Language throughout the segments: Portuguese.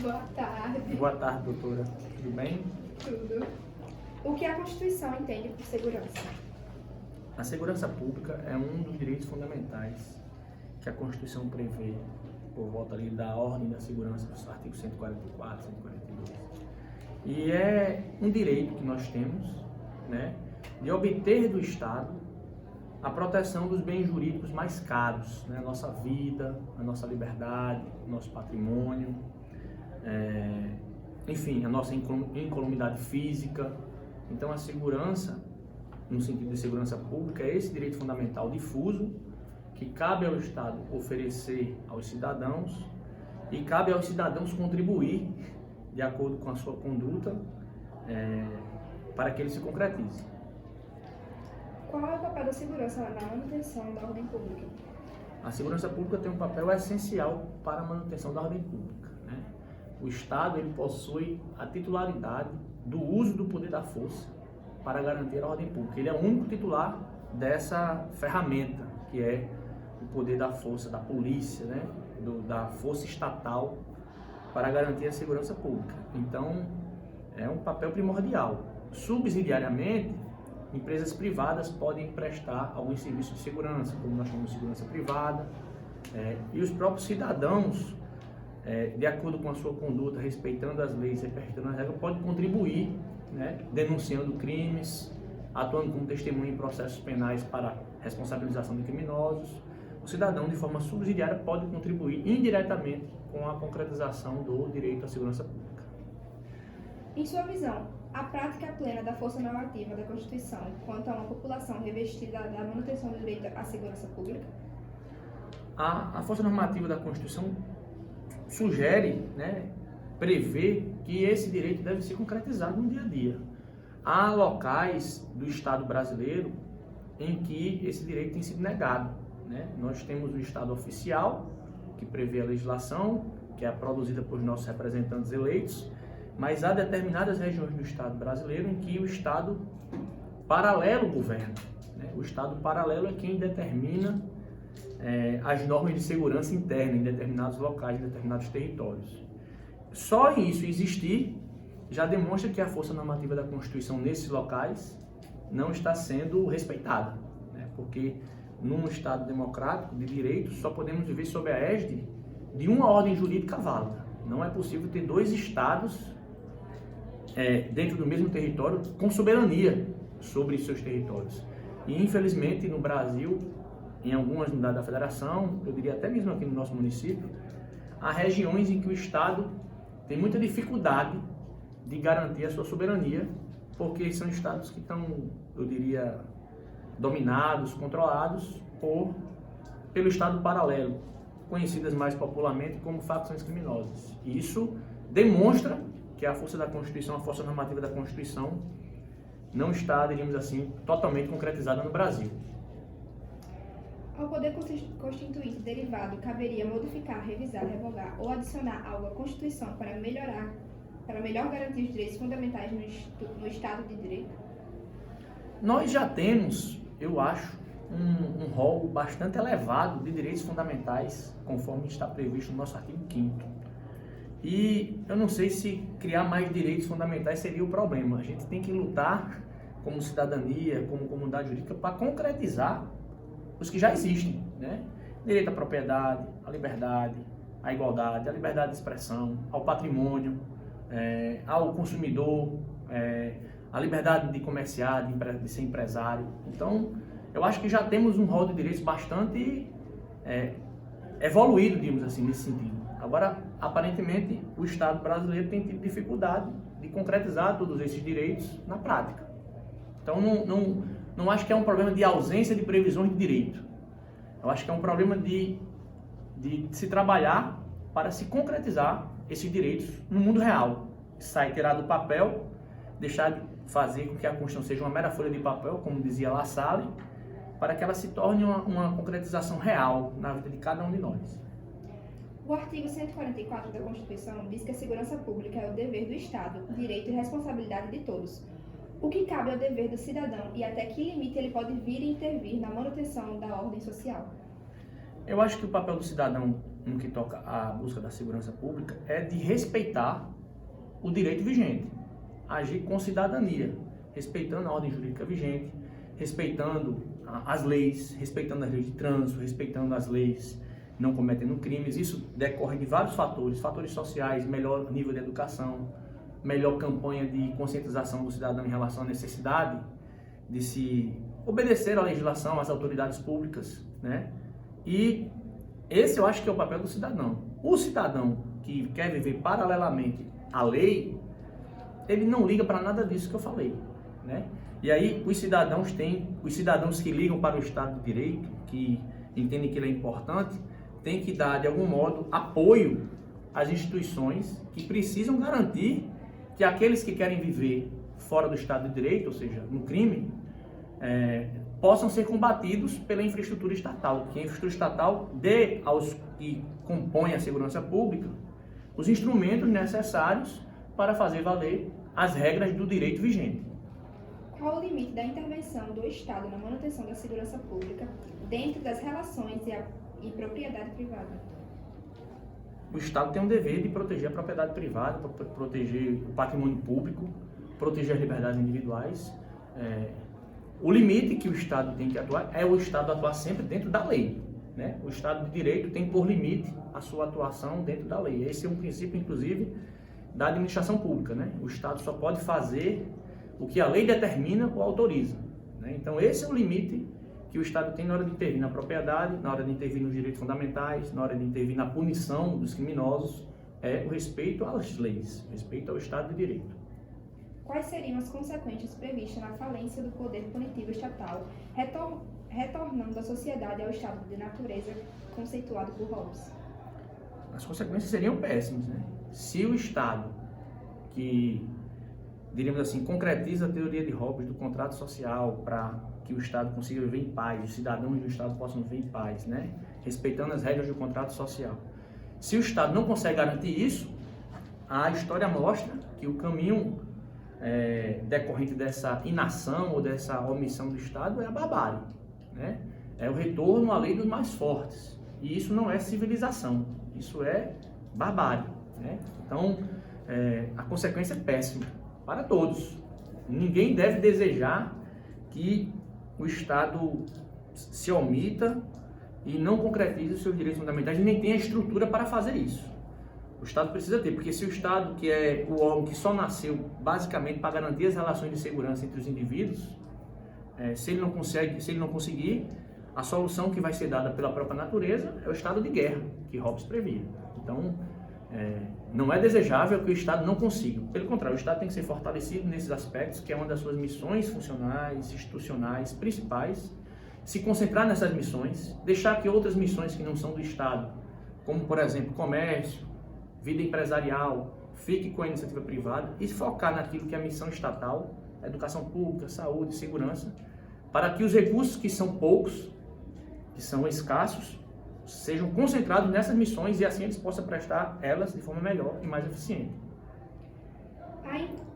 Boa tarde. Boa tarde, doutora. Tudo bem? Tudo. O que a Constituição entende por segurança? A segurança pública é um dos direitos fundamentais que a Constituição prevê por volta ali da ordem da segurança dos artigos 144, 142. E é um direito que nós temos, né, de obter do Estado a proteção dos bens jurídicos mais caros, né, a nossa vida, a nossa liberdade, o nosso patrimônio, enfim, a nossa incolumidade física. Então a segurança, no sentido de segurança pública, é esse direito fundamental difuso que cabe ao Estado oferecer aos cidadãos e cabe aos cidadãos contribuir de acordo com a sua conduta para que ele se concretize. Qual é o papel da segurança na manutenção da ordem pública? A segurança pública tem um papel essencial para a manutenção da ordem pública, né? O Estado ele possui a titularidade do uso do poder da força para garantir a ordem pública. Ele é o único titular dessa ferramenta, que é o poder da força, da polícia, né? Da força estatal para garantir a segurança pública. Então, é um papel primordial. Subsidiariamente, empresas privadas podem prestar alguns serviços de segurança, como nós chamamos de segurança privada, e os próprios cidadãos, de acordo com a sua conduta, respeitando as leis, respeitando as regras, podem contribuir, né, denunciando crimes, atuando como testemunha em processos penais para responsabilização de criminosos. O cidadão, de forma subsidiária, pode contribuir indiretamente com a concretização do direito à segurança pública. Em sua visão, a prática plena da força normativa da Constituição quanto a uma população revestida da manutenção do direito à segurança pública? A força normativa da Constituição sugere, né, prevê que esse direito deve ser concretizado no dia a dia. Há locais do Estado brasileiro em que esse direito tem sido negado, né? Nós temos o Estado oficial, que prevê a legislação, que é produzida por nossos representantes eleitos, mas há determinadas regiões do Estado brasileiro em que o Estado paralelo governa, né? O Estado paralelo é quem determina as normas de segurança interna em determinados locais, em determinados territórios. Só isso existir já demonstra que a força normativa da Constituição nesses locais não está sendo respeitada, né? Porque num Estado democrático de direito só podemos viver sob a égide de uma ordem jurídica válida. Não é possível ter dois Estados dentro do mesmo território com soberania sobre seus territórios. E infelizmente no Brasil, em algumas unidades da federação, eu diria até mesmo aqui no nosso município, há regiões em que o Estado tem muita dificuldade de garantir a sua soberania, porque são estados que estão, eu diria, dominados, controlados pelo Estado paralelo, conhecidas mais popularmente como facções criminosas. E isso demonstra que a força da Constituição, a força normativa da Constituição, não está, diríamos assim, totalmente concretizada no Brasil. Ao poder constituinte derivado, caberia modificar, revisar, revogar ou adicionar algo à Constituição para melhor garantir os direitos fundamentais no Estado de Direito? Nós já temos, eu acho, um rol bastante elevado de direitos fundamentais, conforme está previsto no nosso artigo 5º. E eu não sei se criar mais direitos fundamentais seria o problema. A gente tem que lutar como cidadania, como comunidade jurídica, para concretizar os que já existem, né? Direito à propriedade, à liberdade, à igualdade, à liberdade de expressão, ao patrimônio, ao consumidor, à liberdade de comerciar, de ser empresário. Então, eu acho que já temos um rol de direitos bastante evoluído, digamos assim, nesse sentido. Agora, aparentemente, o Estado brasileiro tem tido dificuldade de concretizar todos esses direitos na prática. Então, não acho que é um problema de ausência de previsões de direito. Eu acho que é um problema de se trabalhar para se concretizar esses direitos no mundo real. Tirar do papel, deixar de fazer com que a Constituição seja uma mera folha de papel, como dizia La Salle, para que ela se torne uma concretização real na vida de cada um de nós. O artigo 144 da Constituição diz que a segurança pública é o dever do Estado, direito e responsabilidade de todos. O que cabe ao dever do cidadão e até que limite ele pode vir e intervir na manutenção da ordem social? Eu acho que o papel do cidadão no que toca à busca da segurança pública é de respeitar o direito vigente, agir com cidadania, respeitando a ordem jurídica vigente, respeitando as leis de trânsito, respeitando as leis, não cometendo crimes. Isso decorre de vários fatores sociais, melhor nível de educação, melhor campanha de conscientização do cidadão em relação à necessidade de se obedecer à legislação, às autoridades públicas, né? E esse eu acho que é o papel do cidadão. O cidadão que quer viver paralelamente à lei, ele não liga para nada disso que eu falei, né? E aí os cidadãos que ligam para o Estado de Direito, que entendem que ele é importante, têm que dar, de algum modo, apoio às instituições que precisam garantir que aqueles que querem viver fora do Estado de Direito, ou seja, no crime, possam ser combatidos pela infraestrutura estatal, que a infraestrutura estatal dê aos que compõem a segurança pública os instrumentos necessários para fazer valer as regras do direito vigente. Qual o limite da intervenção do Estado na manutenção da segurança pública dentro das relações e propriedade privada? O Estado tem um dever de proteger a propriedade privada, proteger o patrimônio público, proteger as liberdades individuais. O limite que o Estado tem que atuar é o Estado atuar sempre dentro da lei, né? O Estado de Direito tem por limite a sua atuação dentro da lei. Esse é um princípio, inclusive, da administração pública, né? O Estado só pode fazer o que a lei determina ou autoriza, né? Então, esse é o limite que o Estado tem na hora de intervir na propriedade, na hora de intervir nos direitos fundamentais, na hora de intervir na punição dos criminosos, o respeito às leis, o respeito ao Estado de Direito. Quais seriam as consequências previstas na falência do poder punitivo estatal, retornando a sociedade ao estado de natureza conceituado por Hobbes? As consequências seriam péssimas, né? Se o Estado, que, diríamos assim, concretiza a teoria de Hobbes do contrato social para que o Estado consiga viver em paz, os cidadãos do Estado possam viver em paz, né? Respeitando as regras do contrato social. Se o Estado não consegue garantir isso, a história mostra que o caminho decorrente dessa inação ou dessa omissão do Estado é a barbárie, né? É o retorno à lei dos mais fortes. E isso não é civilização, isso é barbárie, né? Então, a consequência é péssima para todos. Ninguém deve desejar que o Estado se omita e não concretize os seus direitos fundamentais e nem tenha estrutura para fazer isso. O Estado precisa ter, porque se o Estado, que é o órgão que só nasceu basicamente para garantir as relações de segurança entre os indivíduos, se ele não conseguir, a solução que vai ser dada pela própria natureza é o estado de guerra, que Hobbes previa. Então, não é desejável que o Estado não consiga. Pelo contrário, o Estado tem que ser fortalecido nesses aspectos, que é uma das suas missões funcionais, institucionais, principais, se concentrar nessas missões, deixar que outras missões que não são do Estado, como, por exemplo, comércio, vida empresarial, fique com a iniciativa privada e focar naquilo que é a missão estatal, educação pública, saúde, segurança, para que os recursos que são poucos, que são escassos, sejam concentrados nessas missões e assim eles possam prestar elas de forma melhor e mais eficiente.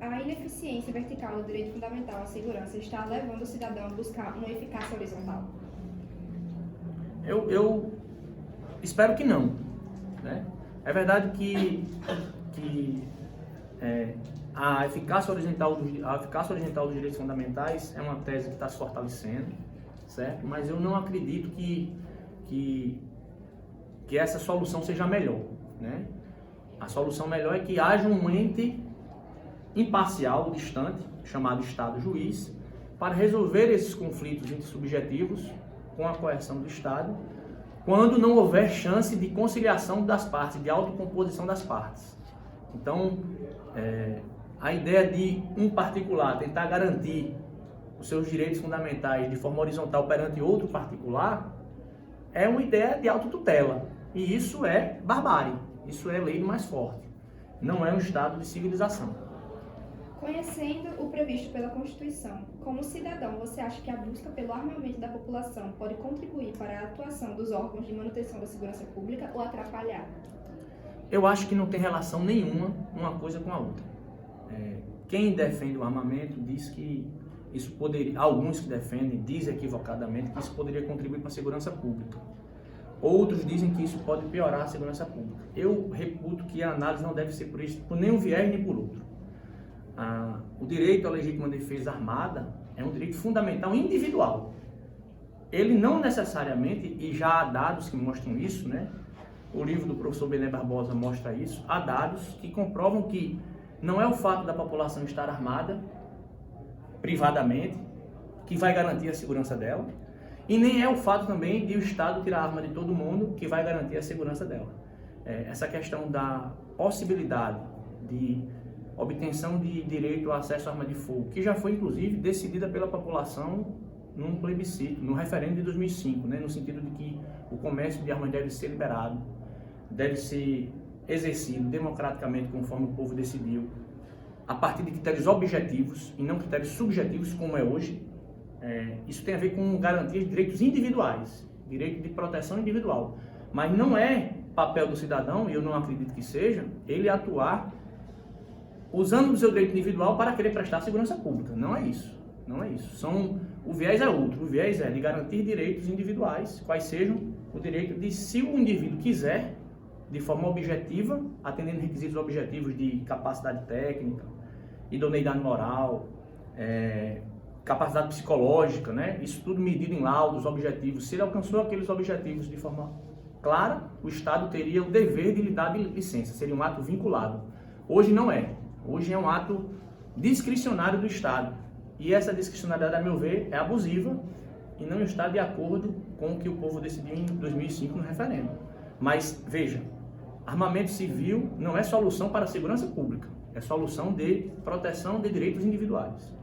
A ineficiência vertical do direito fundamental à segurança está levando o cidadão a buscar uma eficácia horizontal? Eu espero que não, né? É verdade que a eficácia horizontal dos direitos fundamentais é uma tese que está se fortalecendo, certo? Mas eu não acredito que essa solução seja a melhor, né? A solução melhor é que haja um ente imparcial, distante, chamado Estado juiz, para resolver esses conflitos intersubjetivos com a coerção do Estado, quando não houver chance de conciliação das partes, de autocomposição das partes. Então, a ideia de um particular tentar garantir os seus direitos fundamentais de forma horizontal perante outro particular é uma ideia de autotutela. E isso é barbárie, isso é lei do mais forte. Não é um estado de civilização. Conhecendo o previsto pela Constituição, como cidadão, você acha que a busca pelo armamento da população pode contribuir para a atuação dos órgãos de manutenção da segurança pública ou atrapalhar? Eu acho que não tem relação nenhuma uma coisa com a outra. Quem defende o armamento diz que isso poderia, alguns que defendem dizem equivocadamente que isso poderia contribuir para a segurança pública. Outros dizem que isso pode piorar a segurança pública. Eu reputo que a análise não deve ser por isso, por nenhum viés nem por outro. O direito à legítima defesa armada é um direito fundamental individual. Ele não necessariamente, e já há dados que mostram isso, né? O livro do professor Bené Barbosa mostra isso, há dados que comprovam que não é o fato da população estar armada privadamente que vai garantir a segurança dela, e nem é o fato também de o Estado tirar a arma de todo mundo que vai garantir a segurança dela. Essa questão da possibilidade de obtenção de direito ao acesso à arma de fogo, que já foi inclusive decidida pela população num plebiscito, no referendo de 2005, né, no sentido de que o comércio de armas deve ser liberado, deve ser exercido democraticamente conforme o povo decidiu, a partir de critérios objetivos e não critérios subjetivos como é hoje. Isso tem a ver com garantia de direitos individuais, direito de proteção individual, mas não é papel do cidadão, e eu não acredito que seja, ele atuar usando o seu direito individual para querer prestar segurança pública. Não é isso. Não é isso. O viés é outro. O viés é de garantir direitos individuais, quais sejam o direito de, se o indivíduo quiser, de forma objetiva, atendendo requisitos objetivos de capacidade técnica, idoneidade moral, capacidade psicológica, né? Isso tudo medido em laudos objetivos. Se ele alcançou aqueles objetivos de forma clara, o Estado teria o dever de lhe dar licença. Seria um ato vinculado. Hoje não é. Hoje é um ato discricionário do Estado. E essa discricionariedade, a meu ver, é abusiva e não está de acordo com o que o povo decidiu em 2005 no referendo. Mas, veja, armamento civil não é solução para a segurança pública, é solução de proteção de direitos individuais.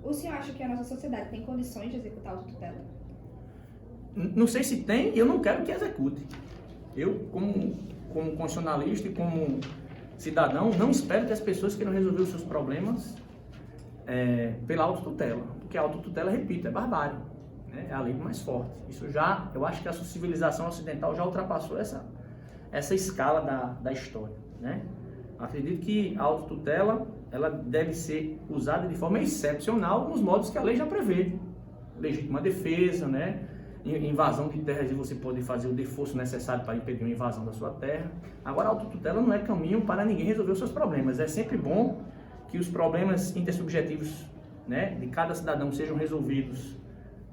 O senhor acha que a nossa sociedade tem condições de executar a autotutela? Não sei se tem, e eu não quero que execute. Eu, como constitucionalista e como cidadão, não espero que as pessoas queiram resolver os seus problemas pela autotutela, porque a autotutela, repito, é barbárie, né? É a lei mais forte. Isso já, eu acho que a civilização ocidental já ultrapassou essa escala da história, né? Acredito que a autotutela, ela deve ser usada de forma excepcional nos modos que a lei já prevê. Legítima defesa, né? Invasão de terras, e você pode fazer o deforço necessário para impedir uma invasão da sua terra. Agora, a autotutela não é caminho para ninguém resolver os seus problemas. É sempre bom que os problemas intersubjetivos, né, de cada cidadão sejam resolvidos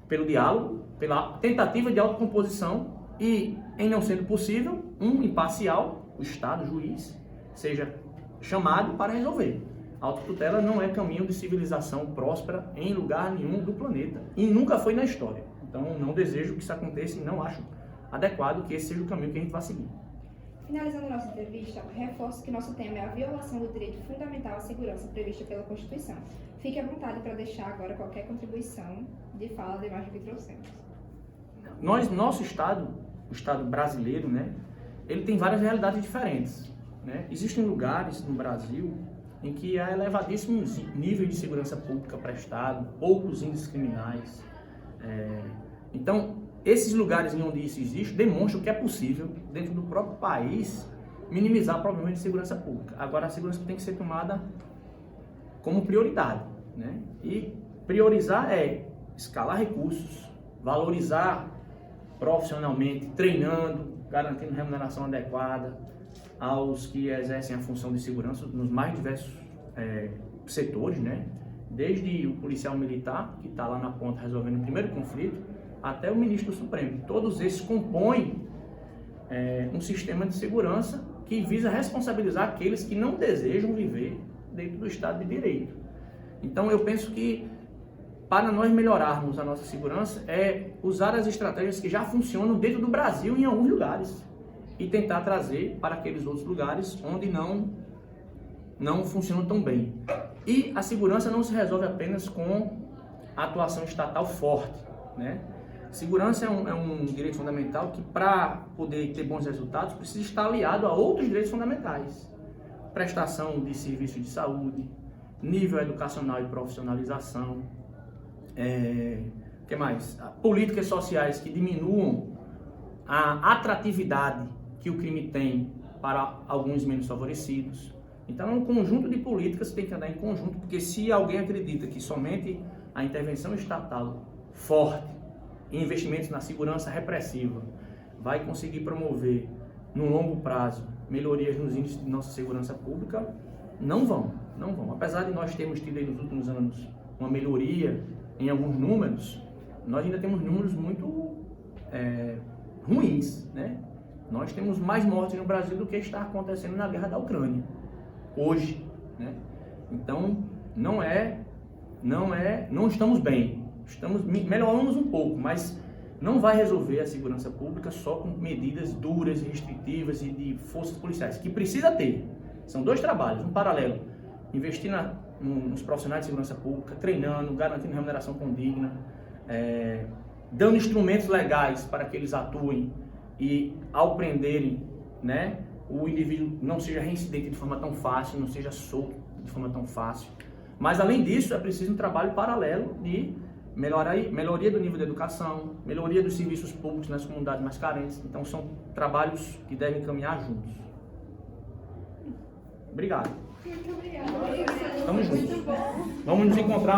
pelo diálogo, pela tentativa de autocomposição e, em não sendo possível, um imparcial, o Estado, o juiz, seja chamado para resolver. A autotutela não é caminho de civilização próspera em lugar nenhum do planeta e nunca foi na história. Então, não desejo que isso aconteça e não acho adequado que esse seja o caminho que a gente vai seguir. Finalizando a nossa entrevista, reforço que nosso tema é a violação do direito fundamental à segurança prevista pela Constituição. Fique à vontade para deixar agora qualquer contribuição de fala da imagem que trouxemos. Nosso Estado, o Estado brasileiro, né, ele tem várias realidades diferentes, né? Existem lugares no Brasil em que há elevadíssimo nível de segurança pública prestado, poucos índices criminais. Então, esses lugares em onde isso existe demonstram que é possível, dentro do próprio país, minimizar problemas de segurança pública. Agora, a segurança tem que ser tomada como prioridade, né? E priorizar é escalar recursos, valorizar profissionalmente, treinando, garantindo remuneração adequada aos que exercem a função de segurança nos mais diversos setores, né? Desde o policial militar, que está lá na ponta resolvendo o primeiro conflito, até o ministro do Supremo. Todos esses compõem um sistema de segurança que visa responsabilizar aqueles que não desejam viver dentro do Estado de Direito. Então, eu penso que, para nós melhorarmos a nossa segurança, é usar as estratégias que já funcionam dentro do Brasil em alguns lugares e tentar trazer para aqueles outros lugares onde não funcionam tão bem. E a segurança não se resolve apenas com a atuação estatal forte, né? Segurança é um direito fundamental que, para poder ter bons resultados, precisa estar aliado a outros direitos fundamentais. Prestação de serviços de saúde, nível educacional e profissionalização, que mais? Políticas sociais que diminuam a atratividade que o crime tem para alguns menos favorecidos. Então, é um conjunto de políticas que tem que andar em conjunto, porque se alguém acredita que somente a intervenção estatal forte investimentos na segurança repressiva vai conseguir promover, no longo prazo, melhorias nos índices de nossa segurança pública, não vão. Apesar de nós termos tido aí nos últimos anos uma melhoria em alguns números, nós ainda temos números muito ruins, né? Nós temos mais mortes no Brasil do que está acontecendo na guerra da Ucrânia, hoje, né? Então, não estamos bem, melhoramos um pouco, mas não vai resolver a segurança pública só com medidas duras, restritivas e de forças policiais, que precisa ter. São dois trabalhos, um paralelo. Investir nos profissionais de segurança pública, treinando, garantindo remuneração condigna, dando instrumentos legais para que eles atuem e, ao prenderem, né, o indivíduo não seja reincidente de forma tão fácil, não seja solto de forma tão fácil. Mas, além disso, é preciso um trabalho paralelo de melhoria do nível de educação, melhoria dos serviços públicos nas comunidades mais carentes. Então, são trabalhos que devem caminhar juntos. Obrigado. Muito obrigada. Estamos juntos. Vamos nos encontrar.